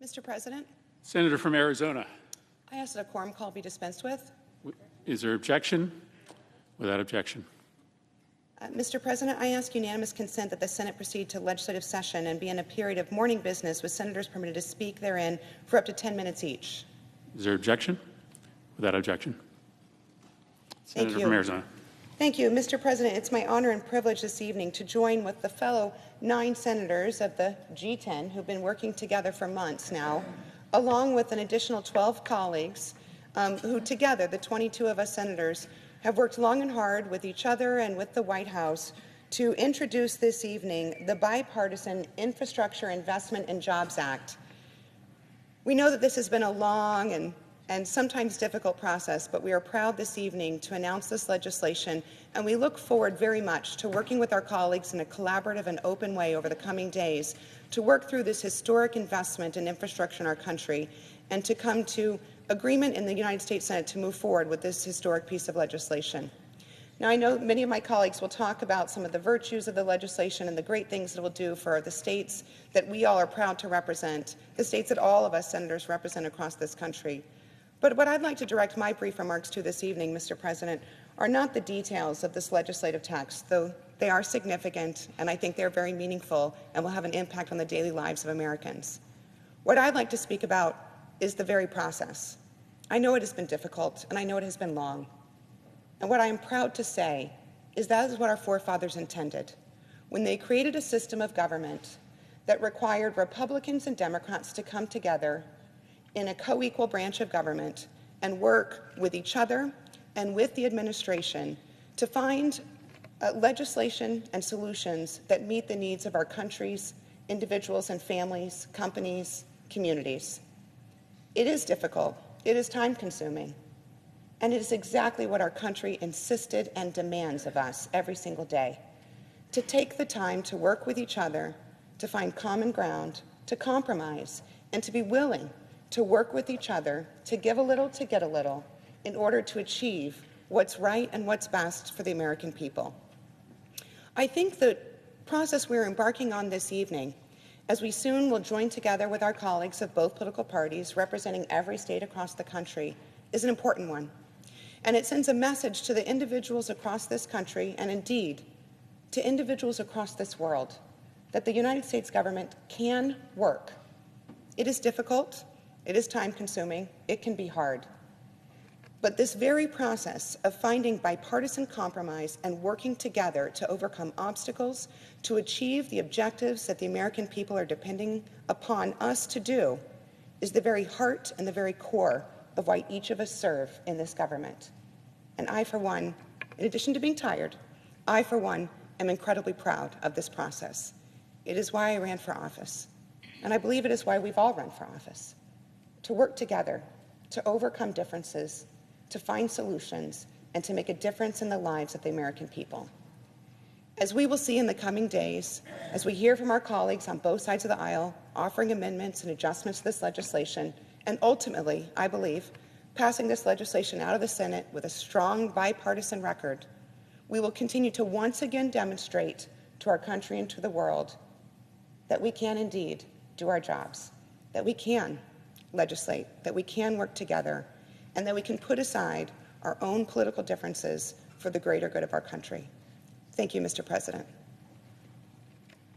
Mr. President, Senator from Arizona. I ask that a quorum call be dispensed with. Is there objection? Without objection. Mr. President, I ask unanimous consent that the Senate proceed to legislative session and be in a period of morning business with senators permitted to speak therein for up to 10 minutes each. Is there objection? Without objection. Senator from Arizona. Thank you. Mr. President, it's my honor and privilege this evening to join with the fellow 9 senators of the G10 who've been working together for months now, along with an additional 12 colleagues who together, the 22 of us senators, have worked long and hard with each other and with the White House to introduce this evening the Bipartisan Infrastructure Investment and Jobs Act. We know that this has been a long and sometimes difficult process, but we are proud this evening to announce this legislation, and we look forward very much to working with our colleagues in a collaborative and open way over the coming days to work through this historic investment in infrastructure in our country and to come to agreement in the United States Senate to move forward with this historic piece of legislation. Now, I know many of my colleagues will talk about some of the virtues of the legislation and the great things it will do for the states that we all are proud to represent, the states that all of us senators represent across this country. But what I'd like to direct my brief remarks to this evening, Mr. President, are not the details of this legislative text, though they are significant and I think they're very meaningful and will have an impact on the daily lives of Americans. What I'd like to speak about is the very process. I know it has been difficult and I know it has been long. And what I am proud to say is that is what our forefathers intended when they created a system of government that required Republicans and Democrats to come together in a co-equal branch of government and work with each other and with the administration to find legislation and solutions that meet the needs of our country's individuals and families, companies, communities. It is difficult, it is time-consuming, and it is exactly what our country insisted and demands of us every single day, to take the time to work with each other, to find common ground, to compromise, and to be willing to work with each other, to give a little, to get a little, in order to achieve what's right and what's best for the American people. I think the process we're embarking on this evening, as we soon will join together with our colleagues of both political parties representing every state across the country, is an important one. And it sends a message to the individuals across this country, and indeed to individuals across this world, that the United States government can work. It is difficult, it is time-consuming, it can be hard. But this very process of finding bipartisan compromise and working together to overcome obstacles, to achieve the objectives that the American people are depending upon us to do, is the very heart and the very core of why each of us serve in this government. And I, for one, in addition to being tired, I, for one, am incredibly proud of this process. It is why I ran for office, and I believe it is why we've all run for office, to work together, to overcome differences, to find solutions, and to make a difference in the lives of the American people. As we will see in the coming days, as we hear from our colleagues on both sides of the aisle, offering amendments and adjustments to this legislation, and ultimately, I believe, passing this legislation out of the Senate with a strong bipartisan record, we will continue to once again demonstrate to our country and to the world that we can indeed do our jobs, that we can legislate, that we can work together, and that we can put aside our own political differences for the greater good of our country. Thank you, Mr. President.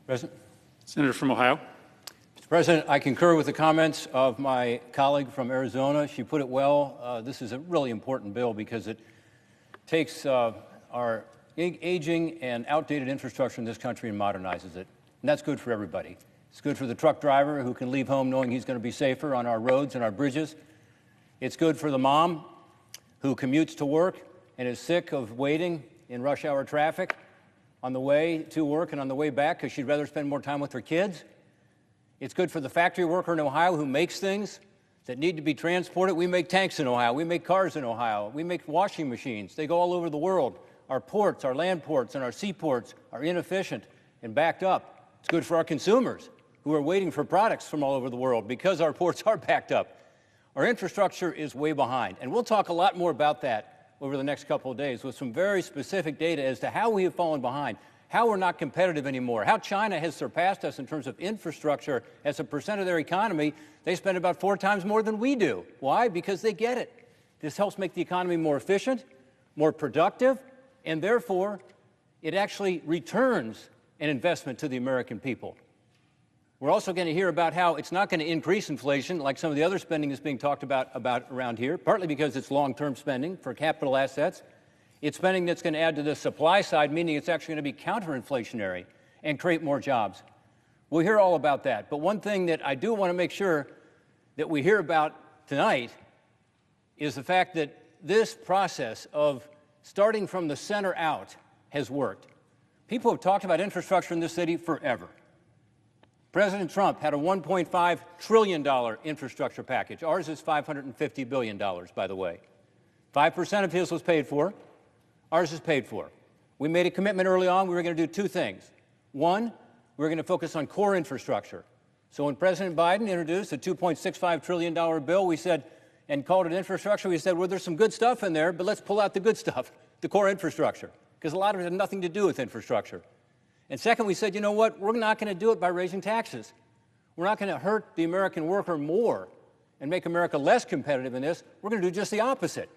President. Senator from Ohio. Mr. President, I concur with the comments of my colleague from Arizona. She put it well. This is a really important bill because it takes our aging and outdated infrastructure in this country and modernizes it. And that's good for everybody. It's good for the truck driver who can leave home knowing he's going to be safer on our roads and our bridges. It's good for the mom who commutes to work and is sick of waiting in rush hour traffic on the way to work and on the way back because she'd rather spend more time with her kids. It's good for the factory worker in Ohio who makes things that need to be transported. We make tanks in Ohio. We make cars in Ohio. We make washing machines. They go all over the world. Our ports, our land ports, and our seaports are inefficient and backed up. It's good for our consumers who are waiting for products from all over the world because our ports are backed up. Our infrastructure is way behind, and we'll talk a lot more about that over the next couple of days with some very specific data as to how we have fallen behind how we're not competitive anymore, how China has surpassed us in terms of infrastructure as a percent of their economy. They spend about 4 times more than we do. Why? Because they get it. This helps make the economy more efficient, more productive, and therefore it actually returns an investment to the American people. We're also going to hear about how it's not going to increase inflation like some of the other spending that's being talked about around here, partly because it's long-term spending for capital assets. It's spending that's going to add to the supply side, meaning it's actually going to be counterinflationary and create more jobs. We'll hear all about that. But one thing that I do want to make sure that we hear about tonight is the fact that this process of starting from the center out has worked. People have talked about infrastructure in this city forever. President Trump had a $1.5 trillion infrastructure package. Ours is $550 billion, by the way. 5% of his was paid for. Ours is paid for. We made a commitment early on. We were going to do 2 things. One, we were going to focus on core infrastructure. So when President Biden introduced a $2.65 trillion bill, we said, and called it infrastructure, we said, well, there's some good stuff in there, but let's pull out the good stuff, the core infrastructure, because a lot of it had nothing to do with infrastructure. And second, we said, you know what, we're not going to do it by raising taxes. We're not going to hurt the American worker more and make America less competitive in this. We're going to do just the opposite.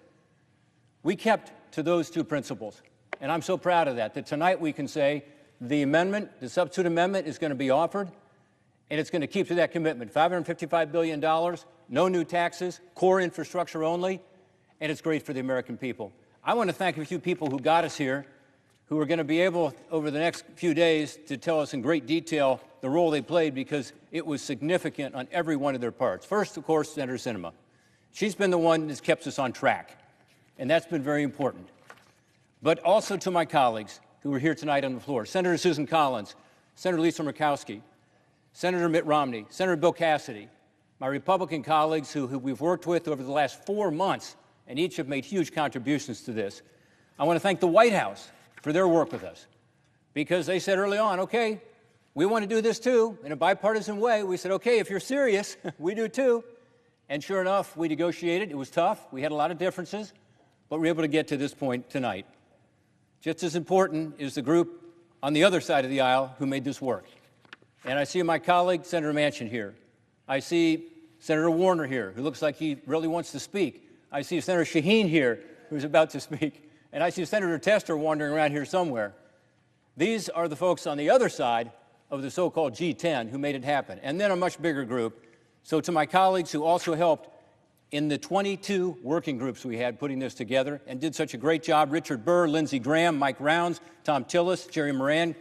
We kept to those 2 principles, and I'm so proud of that tonight we can say the amendment, the substitute amendment, is going to be offered, and it's going to keep to that commitment. $555 billion, no new taxes, core infrastructure only, and it's great for the American people. I want to thank a few people who got us here, who are going to be able, over the next few days, to tell us in great detail the role they played, because it was significant on every one of their parts. First, of course, Senator Sinema. She's been the one that's kept us on track, and that's been very important. But also to my colleagues who are here tonight on the floor, Senator Susan Collins, Senator Lisa Murkowski, Senator Mitt Romney, Senator Bill Cassidy, my Republican colleagues who we've worked with over the last 4 months, and each have made huge contributions to this. I want to thank the White House for their work with us, because they said early on, okay, we want to do this too, in a bipartisan way. We said, okay, if you're serious, we do too. And sure enough, we negotiated. It was tough. We had a lot of differences, but we were able to get to this point tonight. Just as important is the group on the other side of the aisle who made this work. And I see my colleague, Senator Manchin, here. I see Senator Warner here, who looks like he really wants to speak. I see Senator Shaheen here, who's about to speak. And I see Senator Tester wandering around here somewhere. These are the folks on the other side of the so-called G10 who made it happen. And then a much bigger group. So to my colleagues who also helped in the 22 working groups we had putting this together and did such a great job, Richard Burr, Lindsey Graham, Mike Rounds, Tom Tillis, Jerry Moran,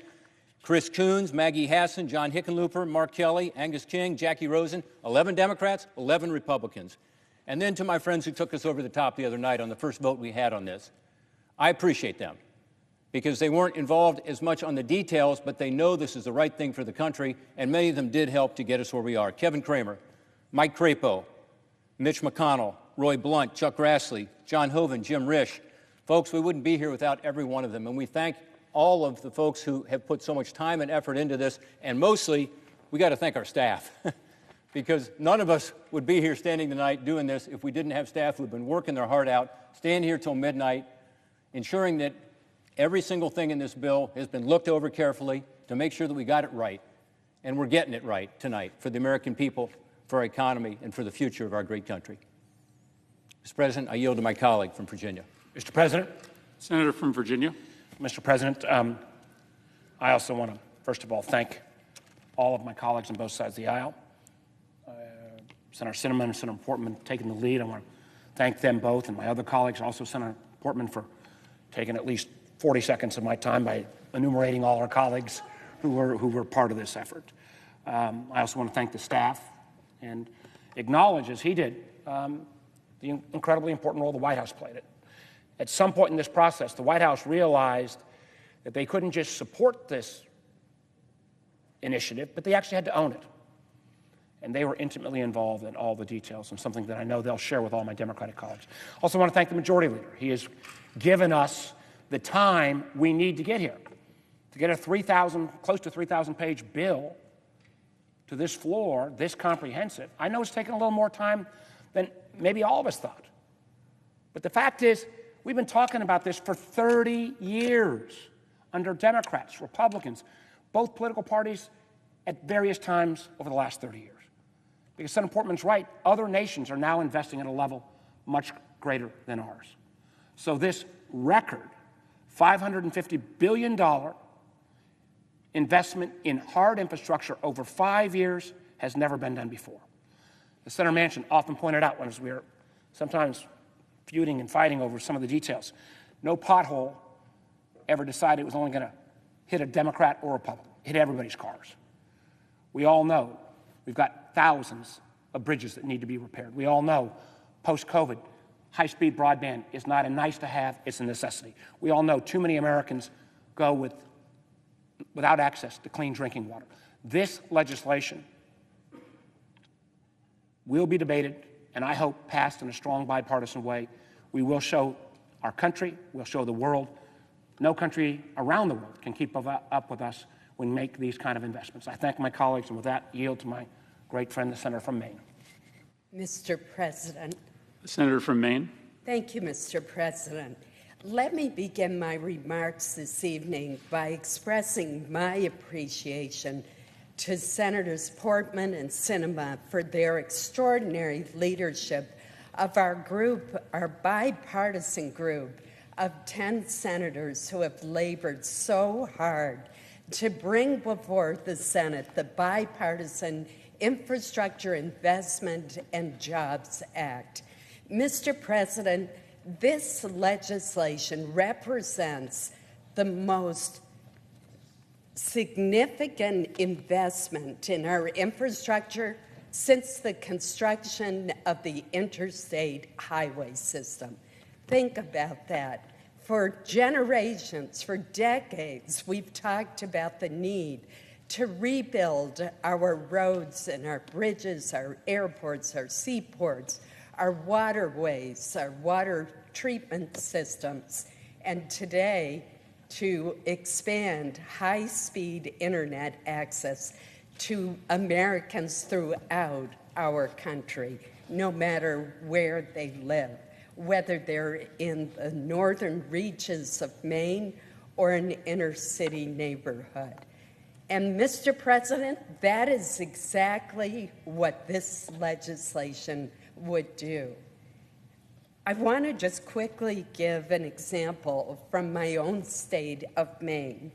Chris Coons, Maggie Hassan, John Hickenlooper, Mark Kelly, Angus King, Jackie Rosen, 11 Democrats, 11 Republicans. And then to my friends who took us over the top the other night on the first vote we had on this. I appreciate them, because they weren't involved as much on the details, but they know this is the right thing for the country, and many of them did help to get us where we are. Kevin Cramer, Mike Crapo, Mitch McConnell, Roy Blunt, Chuck Grassley, John Hoeven, Jim Risch. Folks, we wouldn't be here without every one of them, and we thank all of the folks who have put so much time and effort into this, and mostly, we got to thank our staff, because none of us would be here standing tonight doing this if we didn't have staff who've been working their heart out, staying here till midnight, ensuring that every single thing in this bill has been looked over carefully to make sure that we got it right. And we're getting it right tonight for the American people, for our economy, and for the future of our great country. Mr. President, I yield to my colleague from Virginia. Mr. President. Senator from Virginia. Mr. President, I also want to, first of all, thank all of my colleagues on both sides of the aisle. Senator Sinema and Senator Portman taking the lead. I want to thank them both, and my other colleagues, also Senator Portman, for taking at least 40 seconds of my time by enumerating all our colleagues who were part of this effort. I also want to thank the staff and acknowledge, as he did, the incredibly important role the White House played. At some point in this process, the White House realized that they couldn't just support this initiative, but they actually had to own it. And they were intimately involved in all the details, and something that I know they'll share with all my Democratic colleagues. Also want to thank the Majority Leader. He has given us the time we need to get here, to get a close to 3,000 page bill to this floor, this comprehensive. I know it's taken a little more time than maybe all of us thought. But the fact is, we've been talking about this for 30 years. under Democrats, Republicans, both political parties at various times over the last 30 years. Because Senator Portman's right, other nations are now investing at a level much greater than ours. So this record $550 billion investment in hard infrastructure over 5 years has never been done before. As Senator Manchin often pointed out when we were sometimes feuding and fighting over some of the details, no pothole ever decided it was only going to hit a Democrat or a Republican. It hit everybody's cars. We all know we've got thousands of bridges that need to be repaired. We all know post-COVID, high-speed broadband is not a nice-to-have, it's a necessity. We all know too many Americans go without access to clean drinking water. This legislation will be debated, and I hope passed in a strong bipartisan way. We will show our country, we'll show the world. No country around the world can keep up with us when we make these kind of investments. I thank my colleagues, and with that, yield to my great friend, the senator from Maine. Mr. President. The senator from Maine. Thank you, Mr. President. Let me begin my remarks this evening by expressing my appreciation to Senators Portman and Sinema for their extraordinary leadership of our group, our bipartisan group of 10 senators who have labored so hard to bring before the Senate the Bipartisan Infrastructure Investment and Jobs Act. Mr. President, this legislation represents the most significant investment in our infrastructure since the construction of the interstate highway system. Think about that. For generations, for decades, we've talked about the need to rebuild our roads and our bridges, our airports, our seaports, our waterways, our water treatment systems, and today to expand high-speed internet access to Americans throughout our country, no matter where they live, whether they're in the northern reaches of Maine or an inner-city neighborhood. And, Mr. President, that is exactly what this legislation would do. I want to just quickly give an example from my own state of Maine.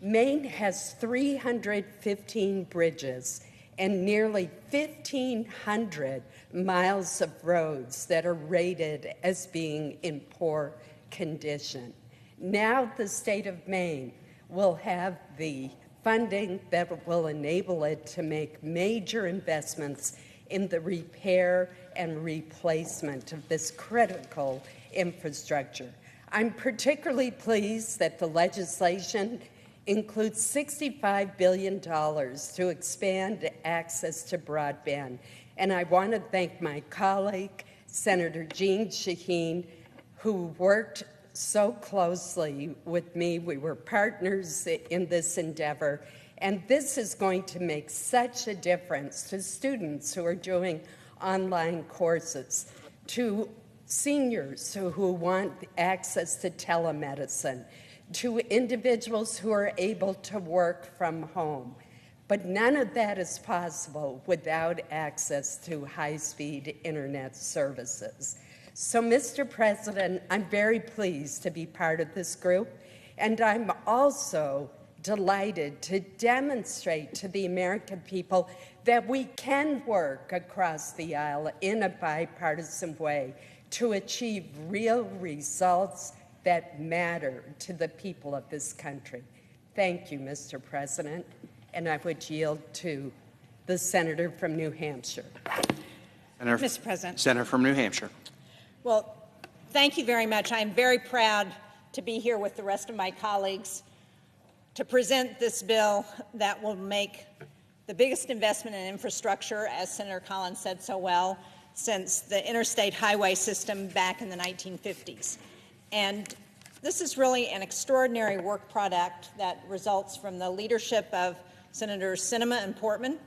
Maine has 315 bridges and nearly 1,500 miles of roads that are rated as being in poor condition. Now the state of Maine will have the funding that will enable it to make major investments in the repair and replacement of this critical infrastructure. I'm particularly pleased that the legislation includes $65 billion to expand access to broadband. And I want to thank my colleague, Senator Jeanne Shaheen, who worked so closely with me. We were partners in this endeavor. And this is going to make such a difference to students who are doing online courses, to seniors who want access to telemedicine, to individuals who are able to work from home. But none of that is possible without access to high-speed internet services. So, Mr. President, I'm very pleased to be part of this group, and I'm also delighted to demonstrate to the American people that we can work across the aisle in a bipartisan way to achieve real results that matter to the people of this country. Thank you, Mr. President, and I would yield to the senator from New Hampshire. Mr. President. Senator from New Hampshire. Well, thank you very much. I'm very proud to be here with the rest of my colleagues to present this bill that will make the biggest investment in infrastructure, as Senator Collins said so well, since the interstate highway system back in the 1950s. And this is really an extraordinary work product that results from the leadership of Senators Sinema and Portman,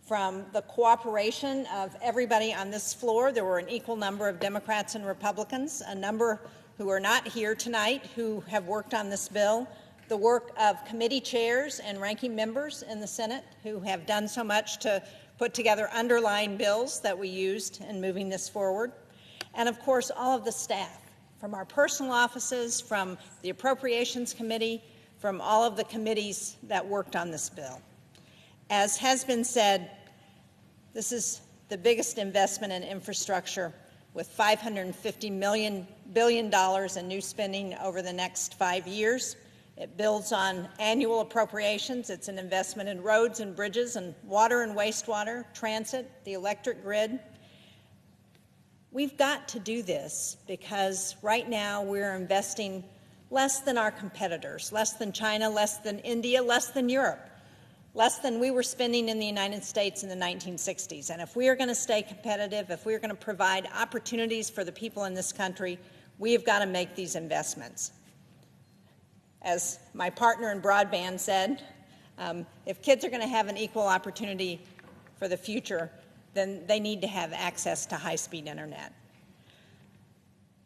from the cooperation of everybody on this floor. There were an equal number of Democrats and Republicans, a number who are not here tonight who have worked on this bill, the work of committee chairs and ranking members in the Senate who have done so much to put together underlying bills that we used in moving this forward. And of course, all of the staff, from our personal offices, from the Appropriations Committee, from all of the committees that worked on this bill. As has been said, this is the biggest investment in infrastructure, with $550 billion in new spending over the next 5 years. It builds on annual appropriations. It's an investment in roads and bridges and water and wastewater, transit, the electric grid. We've got to do this because right now we're investing less than our competitors, less than China, less than India, less than Europe, less than we were spending in the United States in the 1960s. And if we are going to stay competitive, if we are going to provide opportunities for the people in this country, we have got to make these investments. As my partner in broadband said, if kids are going to have an equal opportunity for the future, then they need to have access to high-speed internet.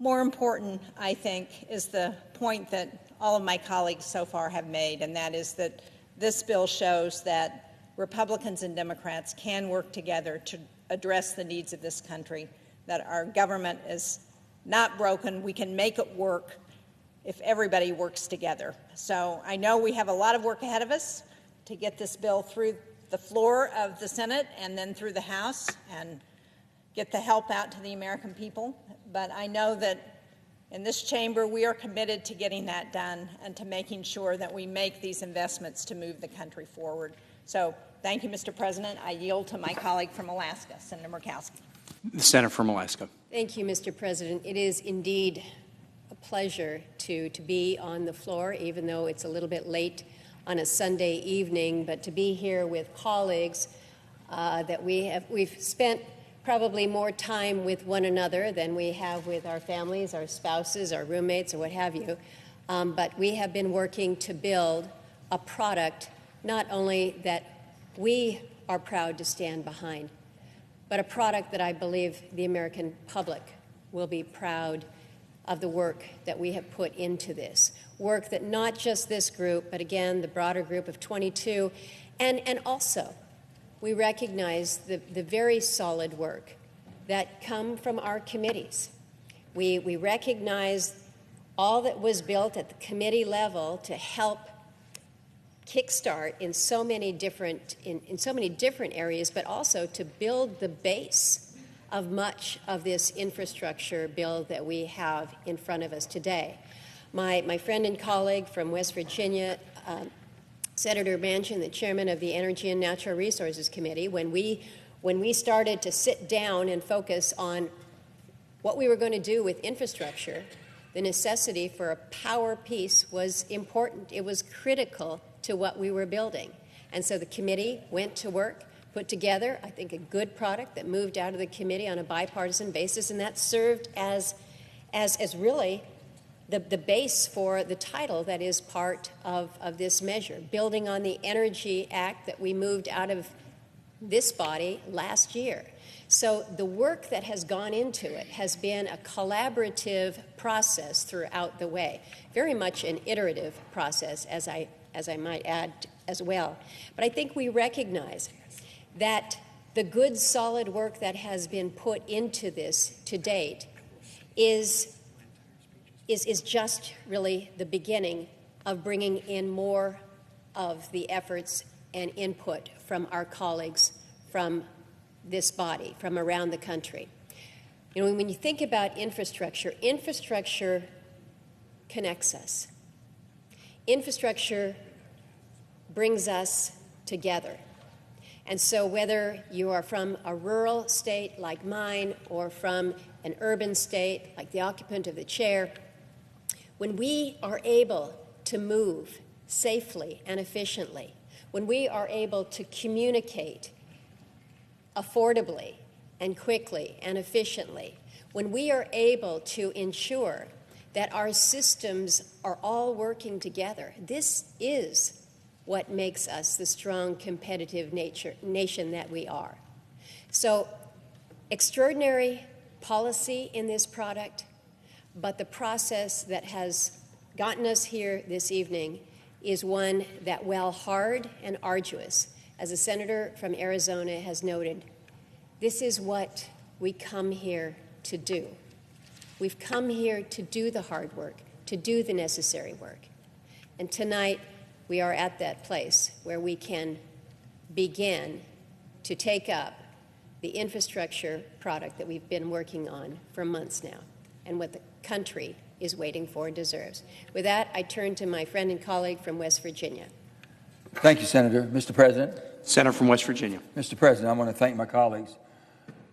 More important, I think, is the point that all of my colleagues so far have made, and that is that this bill shows that Republicans and Democrats can work together to address the needs of this country, that our government is not broken. We can make it work if everybody works together. So I know we have a lot of work ahead of us to get this bill through the floor of the Senate and then through the House and get the help out to the American people. But I know that in this chamber, we are committed to getting that done and to making sure that we make these investments to move the country forward. So thank you, Mr. President. I yield to my colleague from Alaska, Senator Murkowski. The senator from Alaska. Thank you, Mr. President. It is indeed a pleasure to be on the floor, even though it's a little bit late on a Sunday evening, but to be here with colleagues that we've spent probably more time with one another than we have with our families, our spouses, our roommates, or what have you. But we have been working to build a product not only that we are proud to stand behind, but a product that I believe the American public will be proud of the work that we have put into this. Work that not just this group, but again, the broader group of 22, and also we recognize the very solid work that come from our committees. We recognize all that was built at the committee level to help kickstart in so many different areas, but also to build the base of much of this infrastructure bill that we have in front of us today. My friend and colleague from West Virginia, Senator Manchin, the chairman of the Energy and Natural Resources Committee, when we started to sit down and focus on what we were going to do with infrastructure, the necessity for a power piece was important. It was critical to what we were building. And so the committee went to work, put together, I think, a good product that moved out of the committee on a bipartisan basis, and that served as really the base for the title that is part of this measure, building on the Energy Act that we moved out of this body last year. So the work that has gone into it has been a collaborative process throughout the way, very much an iterative process, as I might add as well. But I think we recognize that the good, solid work that has been put into this to date is just really the beginning of bringing in more of the efforts and input from our colleagues from this body, from around the country. You know, when you think about infrastructure connects us. Infrastructure brings us together. And so whether you are from a rural state like mine or from an urban state like the occupant of the chair, when we are able to move safely and efficiently, when we are able to communicate affordably and quickly and efficiently, when we are able to ensure that our systems are all working together, this is what makes us the strong, competitive nation that we are. So, extraordinary policy in this product, but the process that has gotten us here this evening is one that, while hard and arduous, as a senator from Arizona has noted, this is what we come here to do. We've come here to do the hard work, to do the necessary work. And tonight, we are at that place where we can begin to take up the infrastructure product that we've been working on for months now, and what the country is waiting for and deserves. With that, I turn to my friend and colleague from West Virginia. Thank you, Senator. Mr. President. Senator from West Virginia. Mr. President, I want to thank my colleagues.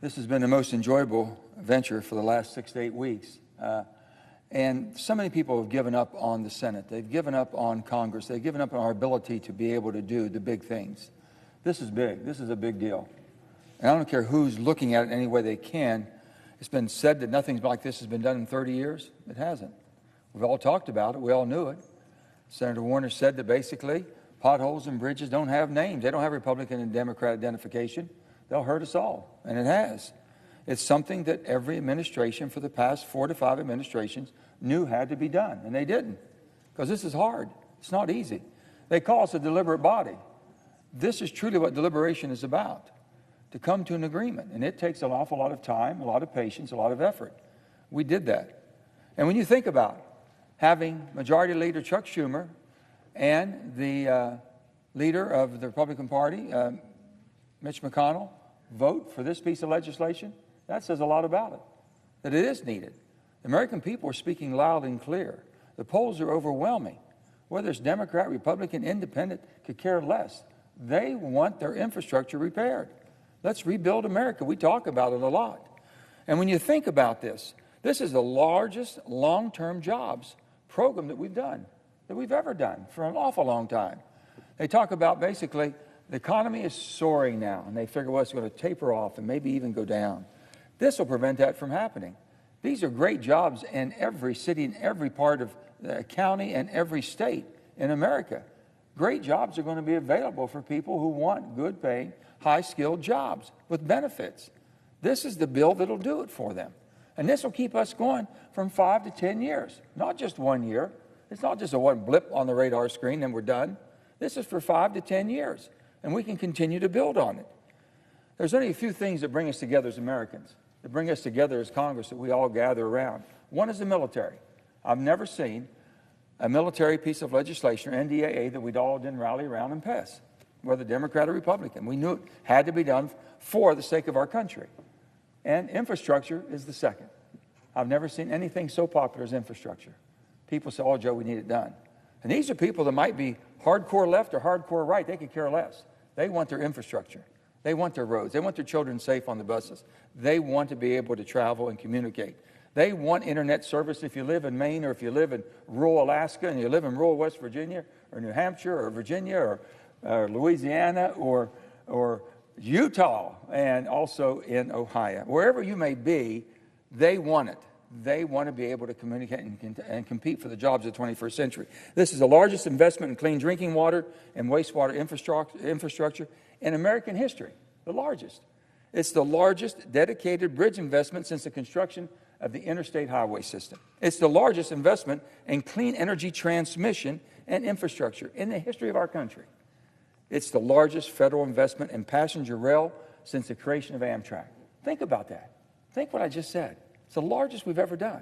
This has been the most enjoyable venture for the last 6 to 8 weeks. And so many people have given up on the Senate. They've given up on Congress. They've given up on our ability to be able to do the big things. This is big. This is a big deal. And I don't care who's looking at it any way they can. It's been said that nothing like this has been done in 30 years. It hasn't. We've all talked about it. We all knew it. Senator Warner said that basically potholes and bridges don't have names. They don't have Republican and Democrat identification. They'll hurt us all, and it has. It's something that every administration for the past 4 to 5 administrations knew had to be done, and they didn't, because this is hard. It's not easy. They call us a deliberate body. This is truly what deliberation is about, to come to an agreement, and it takes an awful lot of time, a lot of patience, a lot of effort. We did that. And when you think about having Majority Leader Chuck Schumer and the leader of the Republican Party, Mitch McConnell, vote for this piece of legislation, that says a lot about it, that it is needed. The American people are speaking loud and clear. The polls are overwhelming. Whether it's Democrat, Republican, Independent, could care less. They want their infrastructure repaired. Let's rebuild America. We talk about it a lot. And when you think about this, this is the largest long-term jobs program that we've done, that we've ever done for an awful long time. They talk about basically the economy is soaring now, and they figure, well, it's going to taper off and maybe even go down. This will prevent that from happening. These are great jobs in every city, in every part of the county, and every state in America. Great jobs are going to be available for people who want good-paying, high-skilled jobs with benefits. This is the bill that'll do it for them. And this will keep us going from 5 to 10 years, not just 1 year. It's not just a one blip on the radar screen and we're done. This is for 5 to 10 years, and we can continue to build on it. There's only a few things that bring us together as Americans, that bring us together as Congress, that we all gather around. One is the military. I've never seen a military piece of legislation, or NDAA, that we'd all didn't rally around and pass, whether Democrat or Republican. We knew it had to be done for the sake of our country. And infrastructure is the second. I've never seen anything so popular as infrastructure. People say, oh, Joe, we need it done. And these are people that might be hardcore left or hardcore right. They could care less. They want their infrastructure. They want their roads. They want their children safe on the buses. They want to be able to travel and communicate. They want internet service if you live in Maine, or if you live in rural Alaska and you live in rural West Virginia or New Hampshire or Virginia or Louisiana or Utah, and also in Ohio. Wherever you may be, they want it. They want to be able to communicate and compete for the jobs of the 21st century. This is the largest investment in clean drinking water and wastewater infrastructure in American history, the largest. It's the largest dedicated bridge investment since the construction of the interstate highway system. It's the largest investment in clean energy transmission and infrastructure in the history of our country. It's the largest federal investment in passenger rail since the creation of Amtrak. Think about that. Think what I just said. It's the largest we've ever done.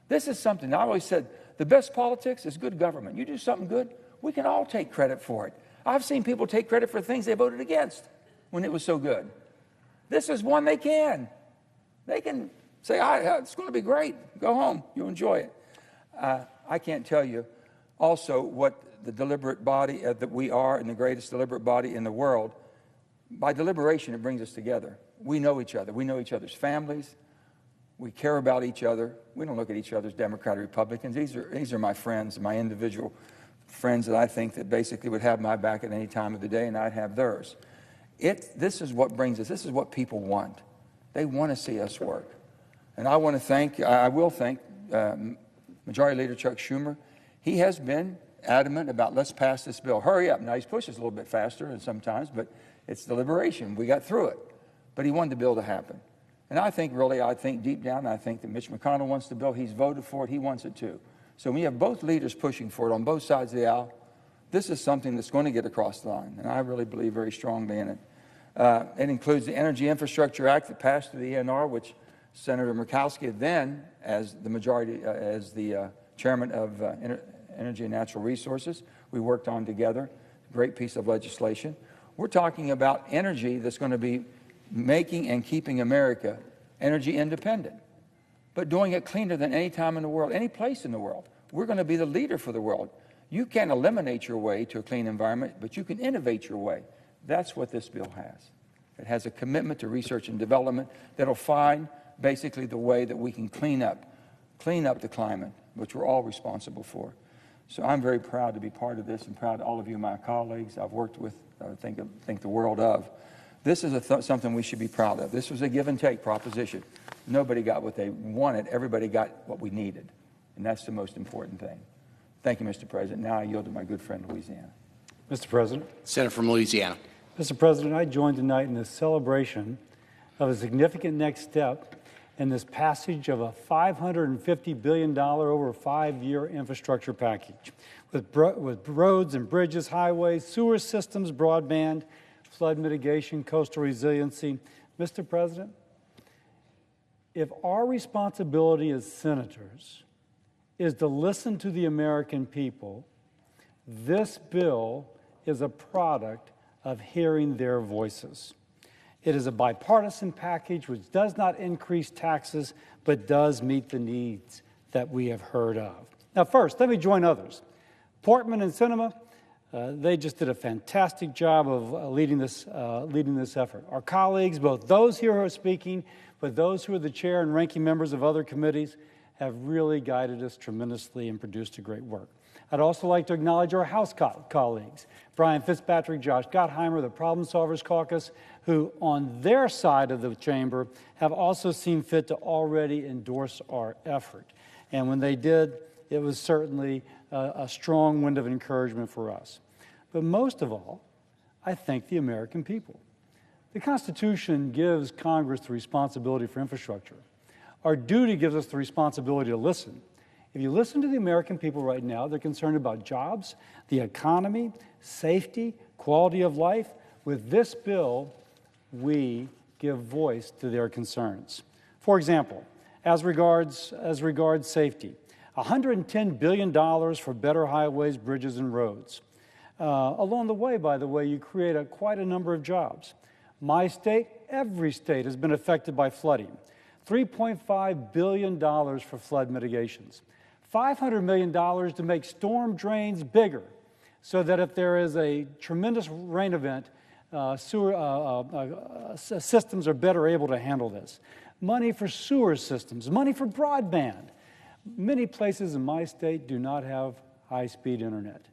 This is something, I always said, the best politics is good government. You do something good, we can all take credit for it. I've seen people take credit for things they voted against when it was so good. This is one they can. They can say, it's going to be great. Go home. You'll enjoy it. I can't tell you also what the deliberate body that we are, and the greatest deliberate body in the world. By deliberation, it brings us together. We know each other. We know each other's families. We care about each other. We don't look at each other as Democrat or Republicans. These are my friends, my individual friends that I think that basically would have my back at any time of the day, and I'd have theirs. This is what brings us. This is what people want. They want to see us work. And I will thank Majority Leader Chuck Schumer. He has been adamant about, let's pass this bill. Hurry up. Now, he's pushed us a little bit faster sometimes, but it's deliberation. We got through it. But he wanted the bill to happen. And I think deep down, I think that Mitch McConnell wants the bill. He's voted for it. He wants it too. So we have both leaders pushing for it on both sides of the aisle. This is something that's going to get across the line, and I really believe very strongly in it. It includes the Energy Infrastructure Act that passed through the ENR, which Senator Murkowski, then as the chairman of Energy and Natural Resources, we worked on together. Great piece of legislation. We're talking about energy that's going to be making and keeping America energy independent, but doing it cleaner than any time in the world, any place in the world. We're going to be the leader for the world. You can't eliminate your way to a clean environment, but you can innovate your way. That's what this bill has. It has a commitment to research and development that'll find basically the way that we can clean up the climate, which we're all responsible for. So I'm very proud to be part of this and proud of all of you, my colleagues I've worked with, think the world of. This is something we should be proud of. This was a give and take proposition. Nobody got what they wanted. Everybody got what we needed. And that's the most important thing. Thank you, Mr. President. Now I yield to my good friend, Louisiana. Mr. President. Senator from Louisiana. Mr. President, I joined tonight in this celebration of a significant next step in this passage of a $550 billion over a 5-year infrastructure package with roads and bridges, highways, sewer systems, broadband, flood mitigation, coastal resiliency. Mr. President, if our responsibility as senators is to listen to the American people, this bill is a product of hearing their voices. It is a bipartisan package which does not increase taxes, but does meet the needs that we have heard of. Now, first, let me join others. Portman and Sinema, they just did a fantastic job of leading this effort. Our colleagues, both those here who are speaking, but those who are the chair and ranking members of other committees, have really guided us tremendously and produced a great work. I'd also like to acknowledge our House colleagues, Brian Fitzpatrick, Josh Gottheimer, the Problem Solvers Caucus, who on their side of the chamber have also seen fit to already endorse our effort. And when they did, it was certainly a strong wind of encouragement for us. But most of all, I thank the American people. The Constitution gives Congress the responsibility for infrastructure. Our duty gives us the responsibility to listen. If you listen to the American people right now, they're concerned about jobs, the economy, safety, quality of life. With this bill, we give voice to their concerns. For example, as regards safety, $110 billion for better highways, bridges, and roads. Along the way, by the way, you create quite a number of jobs. My state, every state has been affected by flooding. $3.5 billion for flood mitigations. $500 million to make storm drains bigger so that if there is a tremendous rain event, systems are better able to handle this. Money for sewer systems, money for broadband. Many places in my state do not have high-speed internet.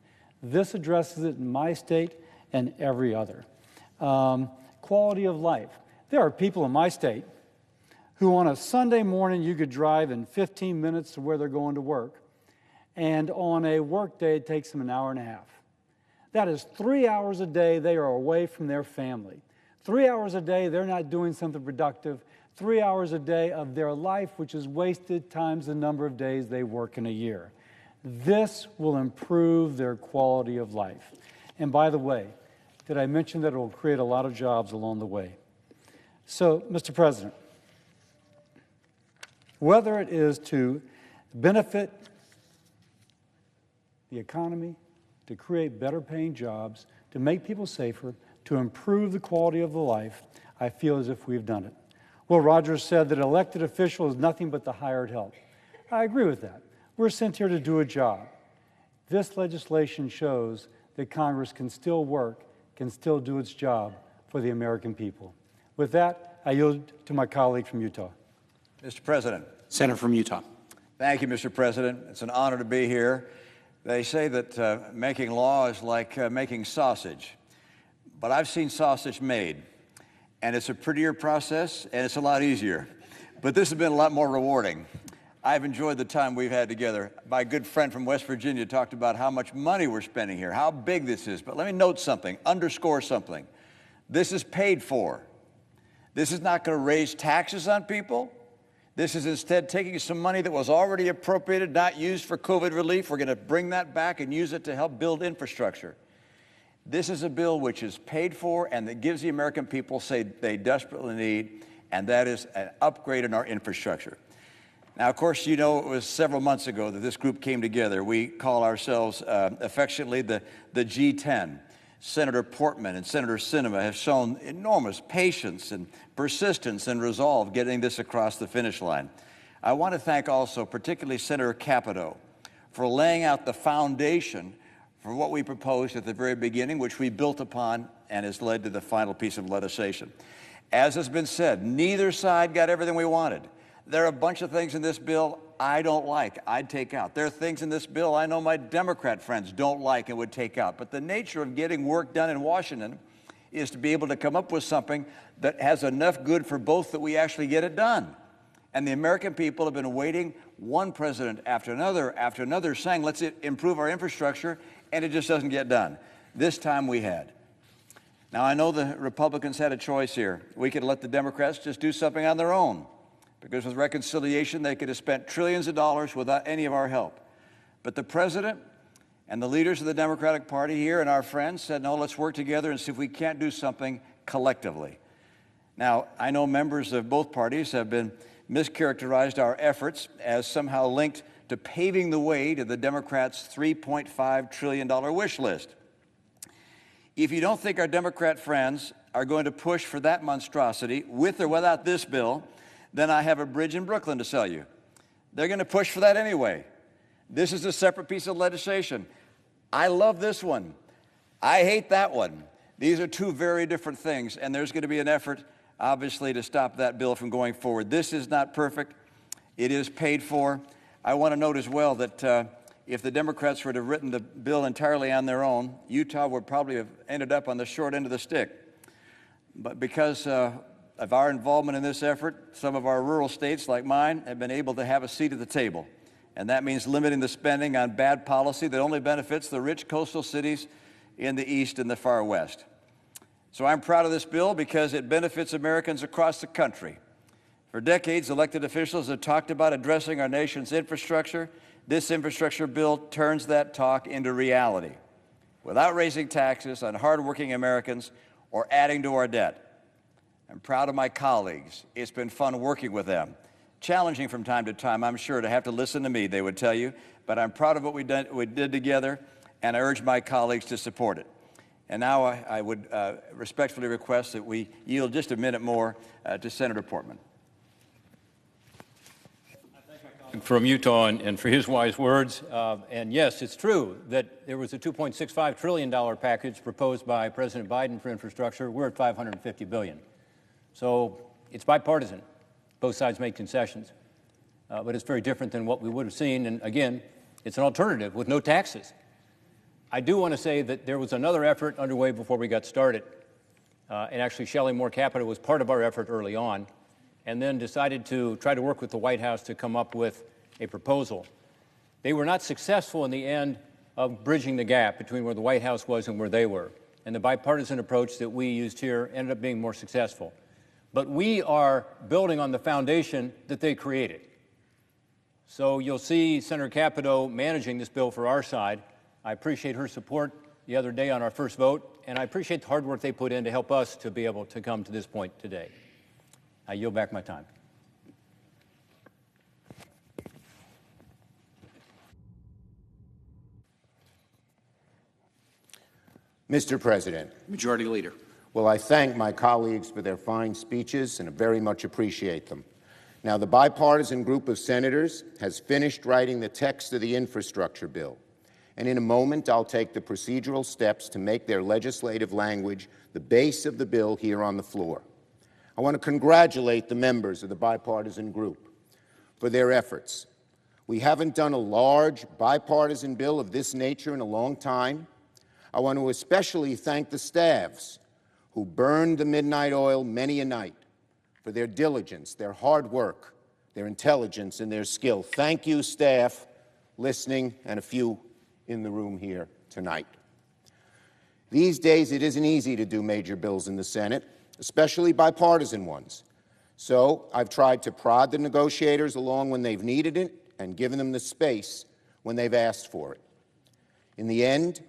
This addresses it in my state and every other. Quality of life. There are people in my state who on a Sunday morning you could drive in 15 minutes to where they're going to work, and on a work day it takes them an hour and a half. That is 3 hours a day they are away from their family. 3 hours a day they're not doing something productive. 3 hours a day of their life, which is wasted times the number of days they work in a year. This will improve their quality of life. And by the way, did I mention that it will create a lot of jobs along the way? So, Mr. President, whether it is to benefit the economy, to create better paying jobs, to make people safer, to improve the quality of the life, I feel as if we've done it. Will Rogers said that an elected official is nothing but the hired help. I agree with that. We're sent here to do a job. This legislation shows that Congress can still work, can still do its job for the American people. With that, I yield to my colleague from Utah. Mr. President. Senator from Utah. Thank you, Mr. President. It's an honor to be here. They say that making law is like making sausage, but I've seen sausage made, and it's a prettier process, and it's a lot easier. But this has been a lot more rewarding. I've enjoyed the time we've had together. My good friend from West Virginia talked about how much money we're spending here, how big this is. But let me note something, underscore something. This is paid for. This is not going to raise taxes on people. This is instead taking some money that was already appropriated, not used for COVID relief. We're going to bring that back and use it to help build infrastructure. This is a bill which is paid for and that gives the American people say they desperately need, and that is an upgrade in our infrastructure. Now, of course, you know it was several months ago that this group came together. We call ourselves affectionately the G10. Senator Portman and Senator Sinema have shown enormous patience and persistence and resolve getting this across the finish line. I want to thank also particularly Senator Capito for laying out the foundation for what we proposed at the very beginning, which we built upon and has led to the final piece of legislation. As has been said, neither side got everything we wanted. There are a bunch of things in this bill I don't like, I'd take out. There are things in this bill I know my Democrat friends don't like and would take out. But the nature of getting work done in Washington is to be able to come up with something that has enough good for both that we actually get it done. And the American people have been waiting, one president after another, saying, let's improve our infrastructure, and it just doesn't get done. This time we had. Now, I know the Republicans had a choice here. We could let the Democrats just do something on their own, because with reconciliation, they could have spent trillions of dollars without any of our help. But the president and the leaders of the Democratic Party here and our friends said, no, let's work together and see if we can't do something collectively. Now, I know members of both parties have been mischaracterized our efforts as somehow linked to paving the way to the Democrats' $3.5 trillion wish list. If you don't think our Democrat friends are going to push for that monstrosity, with or without this bill, then I have a bridge in Brooklyn to sell you. They're going to push for that anyway. This is a separate piece of legislation. I love this one. I hate that one. These are two very different things, and there's going to be an effort, obviously, to stop that bill from going forward. This is not perfect. It is paid for. I want to note as well that if the Democrats were to have written the bill entirely on their own, Utah would probably have ended up on the short end of the stick. But because of our involvement in this effort, some of our rural states like mine have been able to have a seat at the table. And that means limiting the spending on bad policy that only benefits the rich coastal cities in the east and the far west. So I'm proud of this bill because it benefits Americans across the country. For decades, elected officials have talked about addressing our nation's infrastructure. This infrastructure bill turns that talk into reality without raising taxes on hardworking Americans or adding to our debt. I'm proud of my colleagues. It's been fun working with them. Challenging from time to time, I'm sure, to have to listen to me, they would tell you. But I'm proud of what we did together, and I urge my colleagues to support it. And now I would respectfully request that we yield just a minute more to Senator Portman. From Utah and for his wise words. And yes, it's true that there was a $2.65 trillion package proposed by President Biden for infrastructure. We're at $550 billion. So it's bipartisan. Both sides made concessions. But it's very different than what we would have seen. And again, it's an alternative with no taxes. I do want to say that there was another effort underway before we got started. And actually, Shelley Moore Capito was part of our effort early on, and then decided to try to work with the White House to come up with a proposal. They were not successful in the end of bridging the gap between where the White House was and where they were. And the bipartisan approach that we used here ended up being more successful. But we are building on the foundation that they created. So you'll see Senator Capito managing this bill for our side. I appreciate her support the other day on our first vote, and I appreciate the hard work they put in to help us to be able to come to this point today. I yield back my time. Mr. President. Majority Leader. Well, I thank my colleagues for their fine speeches and I very much appreciate them. Now, the bipartisan group of senators has finished writing the text of the infrastructure bill. And in a moment, I'll take the procedural steps to make their legislative language the base of the bill here on the floor. I want to congratulate the members of the bipartisan group for their efforts. We haven't done a large bipartisan bill of this nature in a long time. I want to especially thank the staffs who burned the midnight oil many a night for their diligence, their hard work, their intelligence, and their skill. Thank you, staff, listening, and a few in the room here tonight. These days, it isn't easy to do major bills in the Senate, especially bipartisan ones. So I've tried to prod the negotiators along when they've needed it and given them the space when they've asked for it. In the end,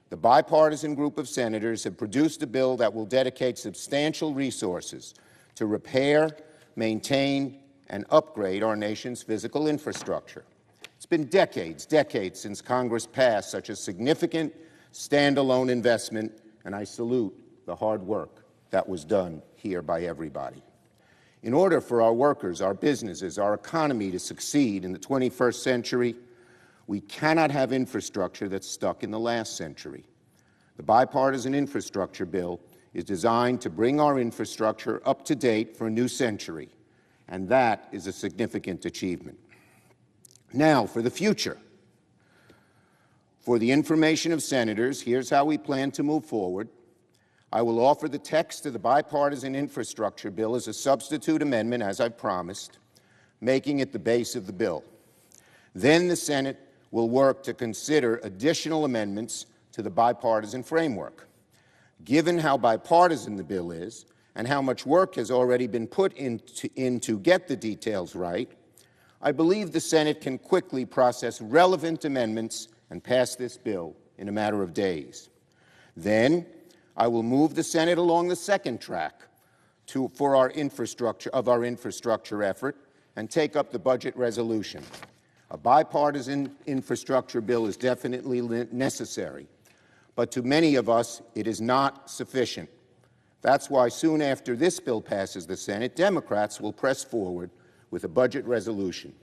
the bipartisan group of senators have produced a bill that will dedicate substantial resources to repair, maintain, and upgrade our nation's physical infrastructure. It's been decades since Congress passed such a significant standalone investment, and I salute the hard work that was done here by everybody. In order for our workers, our businesses, our economy to succeed in the 21st century, we cannot have infrastructure that's stuck in the last century. The bipartisan infrastructure bill is designed to bring our infrastructure up to date for a new century, and that is a significant achievement. Now, for the future. For the information of senators, here's how we plan to move forward. I will offer the text of the bipartisan infrastructure bill as a substitute amendment, as I promised, making it the base of the bill. Then the Senate will work to consider additional amendments to the bipartisan framework. Given how bipartisan the bill is and how much work has already been put in to get the details right, I believe the Senate can quickly process relevant amendments and pass this bill in a matter of days. Then I will move the Senate along the second track for our infrastructure effort and take up the budget resolution. A bipartisan infrastructure bill is definitely necessary, but to many of us, it is not sufficient. That's why soon after this bill passes the Senate, Democrats will press forward with a budget resolution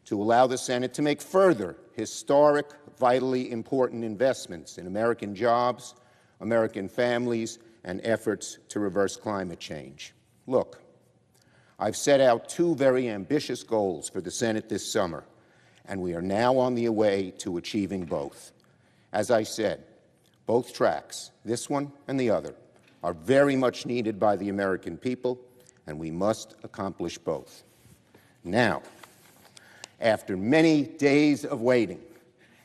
to allow the Senate to make further historic, vitally important investments in American jobs, American families, and efforts to reverse climate change. Look, I've set out two very ambitious goals for the Senate this summer, and we are now on the way to achieving both. As I said, both tracks, this one and the other, are very much needed by the American people, and we must accomplish both. Now, after many days of waiting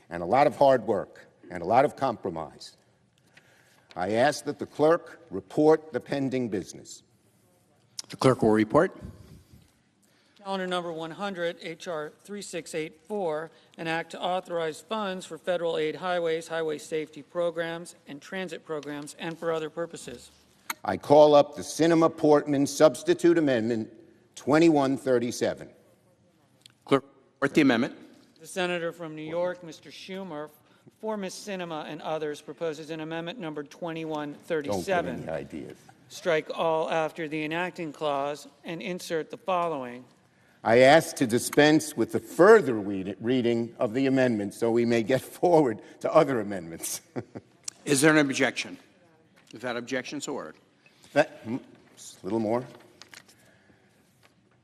and a lot of hard work and a lot of compromise, I ask that the clerk report the pending business. The clerk will report. Calendar number 100, H.R. 3684, an act to authorize funds for federal aid highways, highway safety programs, and transit programs, and for other purposes. I call up the Sinema-Portman Substitute Amendment 2137. Clerk, report the amendment. The senator from New York, Mr. Schumer, for Ms. Sinema and others, proposes an amendment number 2137. Don't get any ideas. Strike all after the enacting clause and insert the following. I ask to dispense with the further reading of the amendment so we may get forward to other amendments. Is there an objection? Without objection, so ordered. A little more.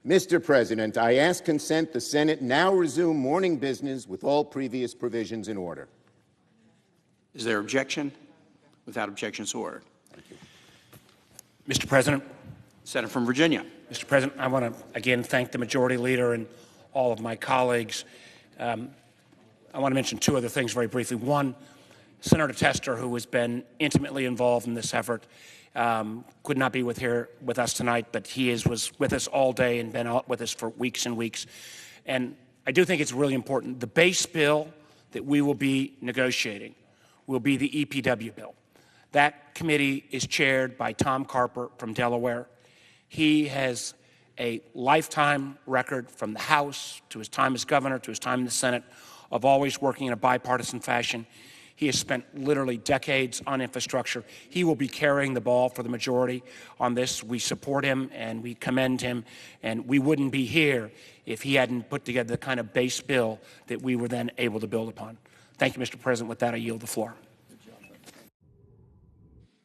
Mr. President, I ask consent the Senate now resume morning business with all previous provisions in order. Is there objection? Without objection, so ordered. Thank you. Mr. President. Senator from Virginia. Mr. President, I want to again thank the Majority Leader and all of my colleagues. I want to mention two other things very briefly. One, Senator Tester, who has been intimately involved in this effort, could not be here with us tonight, but he was with us all day and been out with us for weeks and weeks. And I do think it's really important. The base bill that we will be negotiating will be the EPW bill. That committee is chaired by Tom Carper from Delaware. He has a lifetime record from the House to his time as governor to his time in the Senate of always working in a bipartisan fashion. He has spent literally decades on infrastructure. He will be carrying the ball for the majority on this. We support him and we commend him, and we wouldn't be here if he hadn't put together the kind of base bill that we were then able to build upon. Thank you, Mr. President. With that, I yield the floor.